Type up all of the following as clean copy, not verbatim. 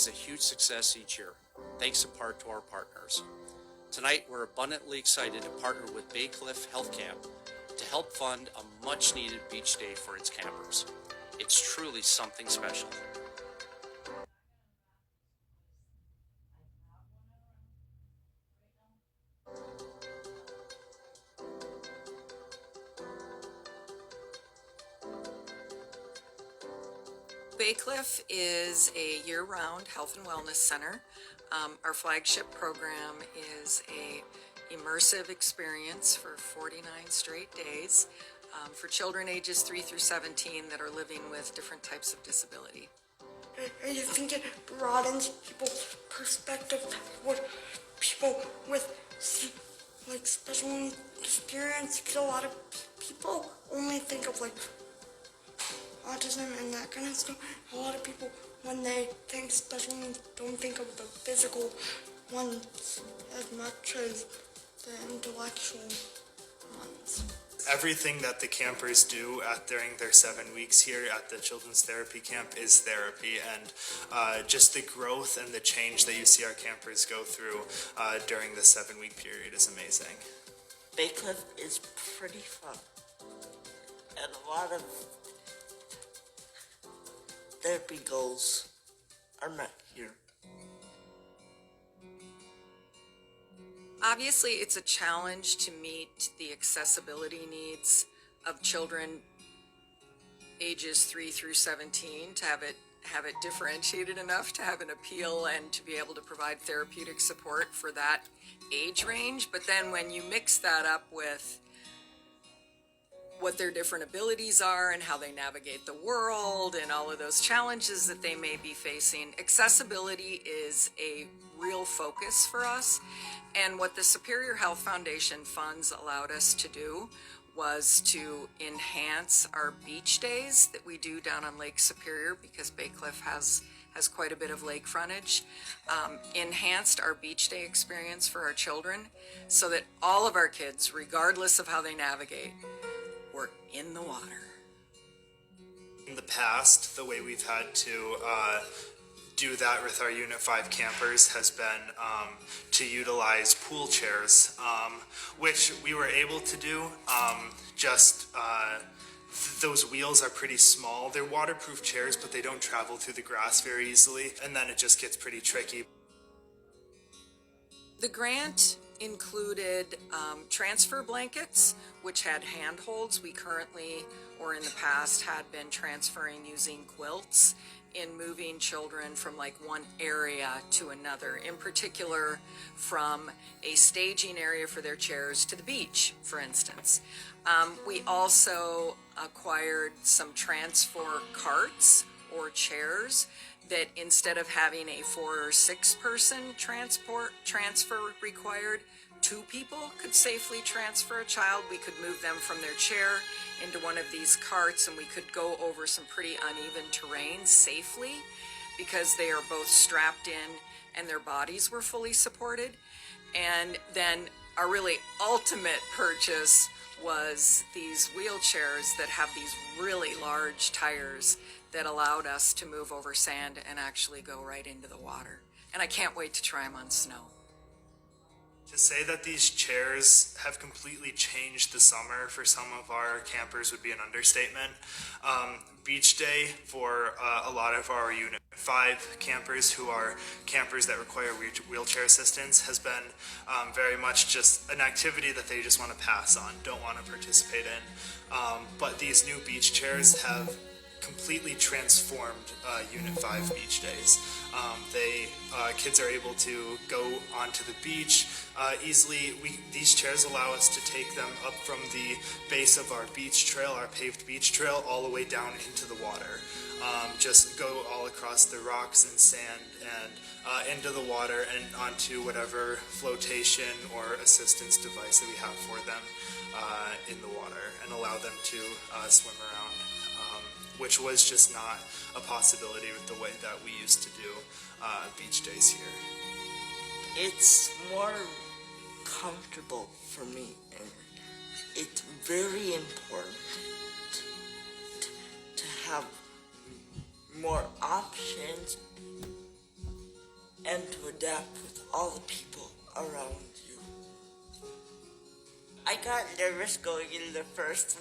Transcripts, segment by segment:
is a huge success each year, thanks in part to our partners. Tonight, we're abundantly excited to partner with Baycliffe Health Camp to help fund a much-needed beach day for its campers. It's truly something special. Baycliffe is a year-round health and wellness center. Our flagship program is a immersive experience for 49 straight days for children ages 3 through 17 that are living with different types of disability. I just think it broadens people's perspective, what people with like special needs experience, because a lot of people only think of like autism and that kind of stuff. A lot of people, when they think special needs, don't think of the physical ones as much as the intellectual ones. Everything that the campers do during their 7 weeks here at the Children's Therapy Camp is therapy, and just the growth and the change that you see our campers go through during the 7-week period is amazing. Baycliffe is pretty fun, and a lot of therapy goals are met here. Obviously, it's a challenge to meet the accessibility needs of children ages 3 through 17 to have it differentiated enough to have an appeal and to be able to provide therapeutic support for that age range. But then when you mix that up with what their different abilities are and how they navigate the world and all of those challenges that they may be facing, accessibility is a real focus for us. And what the Superior Health Foundation funds allowed us to do was to enhance our beach days that we do down on Lake Superior, because Baycliffe has quite a bit of lake frontage, enhanced our beach day experience for our children so that all of our kids, regardless of how they navigate, were in the water. In the past, the way we've had to do that with our Unit 5 campers has been to utilize pool chairs, which we were able to do. Those wheels are pretty small. They're waterproof chairs, but they don't travel through the grass very easily, and then it just gets pretty tricky. The grant included transfer blankets, which had handholds. We currently, or in the past, had been transferring using quilts in moving children from like one area to another, in particular from a staging area for their chairs to the beach, for instance. We also acquired some transfer carts or chairs that, instead of having a 4 or 6 person transfer required, 2 people could safely transfer a child. We could move them from their chair into one of these carts, and we could go over some pretty uneven terrain safely because they are both strapped in and their bodies were fully supported. And then our really ultimate purchase was these wheelchairs that have these really large tires that allowed us to move over sand and actually go right into the water. And I can't wait to try them on snow. To say that these chairs have completely changed the summer for some of our campers would be an understatement. Beach day for a lot of our Unit 5 campers, who are campers that require wheelchair assistance, has been very much just an activity that they just want to pass on, don't want to participate in. But these new beach chairs have completely transformed Unit 5 beach days. Kids are able to go onto the beach easily. These chairs allow us to take them up from the base of our beach trail, our paved beach trail, all the way down into the water. Just go all across the rocks and sand and into the water and onto whatever flotation or assistance device that we have for them in the water, and allow them to swim around, which was just not a possibility with the way that we used to do beach days here. It's more comfortable for me, and it's very important to have more options and to adapt with all the people around you. I got nervous going in the first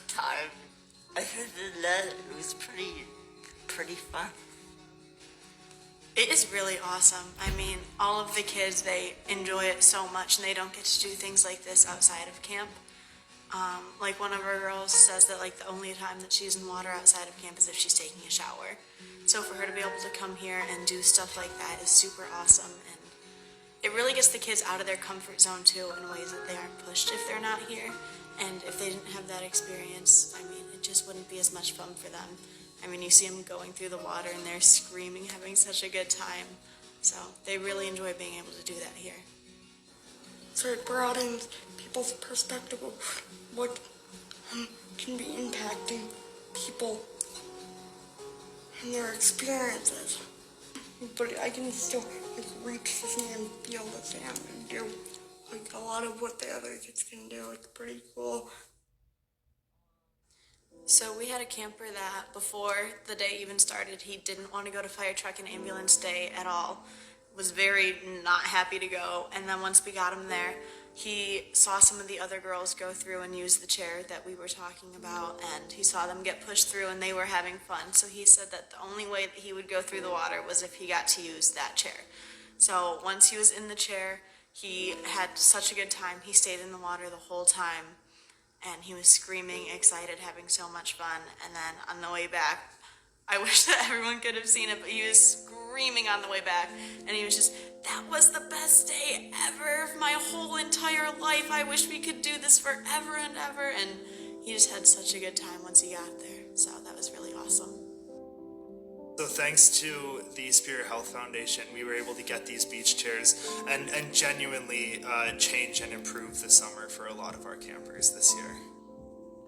time. Other than that, it was pretty fun. It is really awesome. I mean, all of the kids, they enjoy it so much, and they don't get to do things like this outside of camp. Like one of our girls says that like the only time that she's in water outside of camp is if she's taking a shower. So for her to be able to come here and do stuff like that is super awesome, and it really gets the kids out of their comfort zone too in ways that they aren't pushed if they're not here. And if they didn't have that experience, I mean, it just wouldn't be as much fun for them. I mean, you see them going through the water and they're screaming, having such a good time. So they really enjoy being able to do that here. So it broadens people's perspective of what can be impacting people and their experiences. But I can still like reach the sand and feel the sand and do like a lot of what the other kids can do. It's pretty cool. So we had a camper that before the day even started, he didn't want to go to fire truck and ambulance day at all. Was very not happy to go. And then once we got him there, he saw some of the other girls go through and use the chair that we were talking about, and he saw them get pushed through and they were having fun. So he said that the only way that he would go through the water was if he got to use that chair. So once he was in the chair, he had such a good time. He stayed in the water the whole time, and he was screaming, excited, having so much fun. And then on the way back, I wish that everyone could have seen it, but he was screaming on the way back, and he was just, that was the best day ever of my whole entire life. I wish we could do this forever and ever. And he just had such a good time once he got there. So that was really awesome. So thanks to the Spirit Health Foundation, we were able to get these beach chairs and genuinely change and improve the summer for a lot of our campers this year.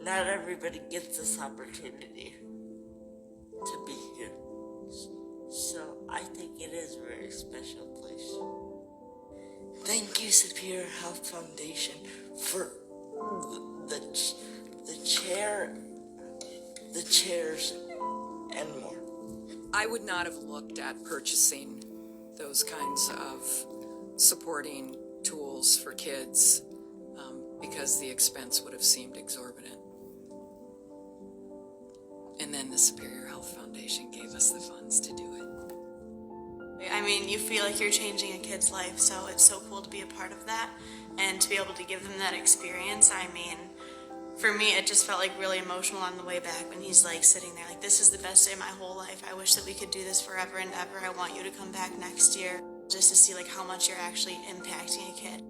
Not everybody gets this opportunity to be here. So I think it is a very special place. Thank you, Superior Health Foundation, for the chairs, and more. I would not have looked at purchasing those kinds of supporting tools for kids because the expense would have seemed exorbitant. And then the Superior Health Foundation gave us the funds to do it. I mean, you feel like you're changing a kid's life, so it's so cool to be a part of that and to be able to give them that experience. I mean, for me, it just felt like really emotional on the way back when he's like sitting there like, this is the best day of my whole life. I wish that we could do this forever and ever. I want you to come back next year, just to see like how much you're actually impacting a kid.